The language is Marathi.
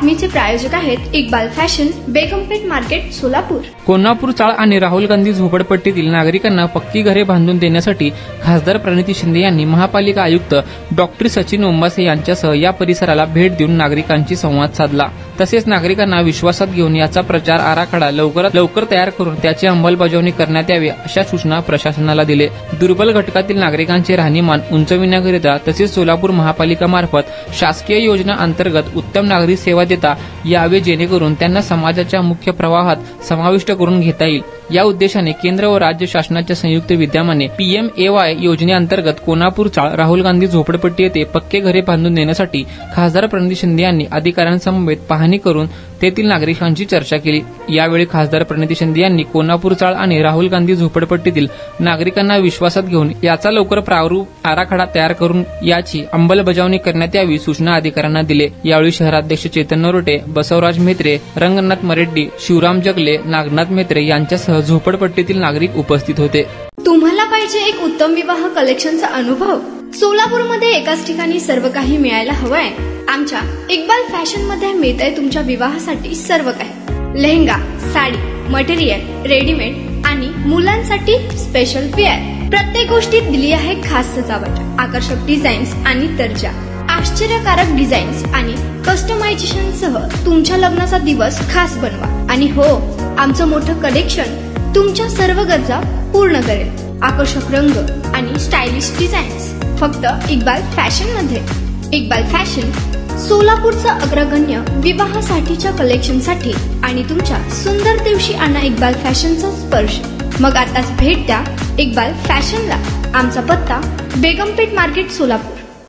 बातमीचे प्रायोजक आहेत इक्बाल फॅशन, बेगमपेठ मार्केट, सोलापूर। कोल्हापूर चाळ आणि राहुल गांधी झोपडपट्टीतील नागरिकांना पक्की घरे बांधून देण्यासाठी खासदार प्रणिती शिंदे यांनी महापालिका आयुक्त डॉक्टर सचिन ओंबासे यांच्यासह या परिसराला भेट देऊन नागरिकांशी संवाद साधला। तसेच नागरिकांना विश्वासात घेऊन याचा प्रचार आराखडा लवकरात लवकर तयार करून त्याची अंमलबजावणी करण्यात यावी अशा सूचना प्रशासनाला दिले। दुर्बल घटकातील नागरिकांचे राहणीमान उंचविण्याकरिता तसेच सोलापूर महापालिका मार्फत शासकीय योजना अंतर्गत उत्तम नागरिक सेवा देता यावे, जेणेकरून त्यांना समाजाच्या मुख्य प्रवाहात समाविष्ट करून घेता येईल। या उद्देशाने केंद्र व राज्य शासनाच्या संयुक्त विद्यमाने PMAY योजनेअंतर्गत कोल्हापूर चाळ राहुल गांधी झोपडपट्टी येथे पक्के घरे बांधून देण्यासाठी खासदार प्रणिती शिंदे यांनी अधिकाऱ्यांसमवेत पाहणी करून तेथील नागरिकांची चर्चा केली। यावेळी खासदार प्रणिती शिंदे यांनी कोल्हापूर चाळ आणि राहुल गांधी झोपडपट्टीतील नागरिकांना विश्वासात घेऊन याचा लवकर प्रारूप आराखडा तयार करून याची अंमलबजावणी करण्यात यावी सूचना अधिकाऱ्यांना दिले। यावेळी शहराध्यक्ष चेतन नरोटे, बसवराज मेत्रे, रंगनाथ मरेड्डी, शिवराम जगले, नागनाथ मेत्रे यांच्यासह झोपडपट्टीतील नागरिक उपस्थित होते। तुम्हाला पाहिजे एक उत्तम विवाह कलेक्शनचा अनुभव? सोलापूरमध्ये एकाच ठिकाणी सर्व काही मिळायला हवंय? आमच्या इक्बाल फॅशन मध्ये मिळतंय तुमच्या विवाहासाठी सर्व काही। लेहंगा, साडी, मटेरियल, रेडीमेड आणि मुलांसाठी स्पेशल वेअर। प्रत्येक गोष्टीत दिली आहे खास सजावट, आकर्षक डिझाईन्स आणि दर्जा, आश्चर्यकारक डिझाईन्स आणि कस्टमायझेशन सह तुमच्या लग्नाचा दिवस खास बनवा। आणि हो, आमचं मोठं कलेक्शन तुमच्या सर्व गरजा पूर्ण करेल। आकर्षक रंग आणि स्टायलिश डिझाईन्स फक्त इक्बाल फॅशन मध्ये। इक्बाल फॅशन सोलापूरचा अग्रगण्य विवाहासाठीच्या कलेक्शनसाठी आणि तुमच्या सुंदर दिवशी आणा इक्बाल फॅशनचा स्पर्श। मग आताच भेट द्या इक्बाल फॅशनला। आमचा पत्ता बेगमपेठ मार्केट, सोलापूर।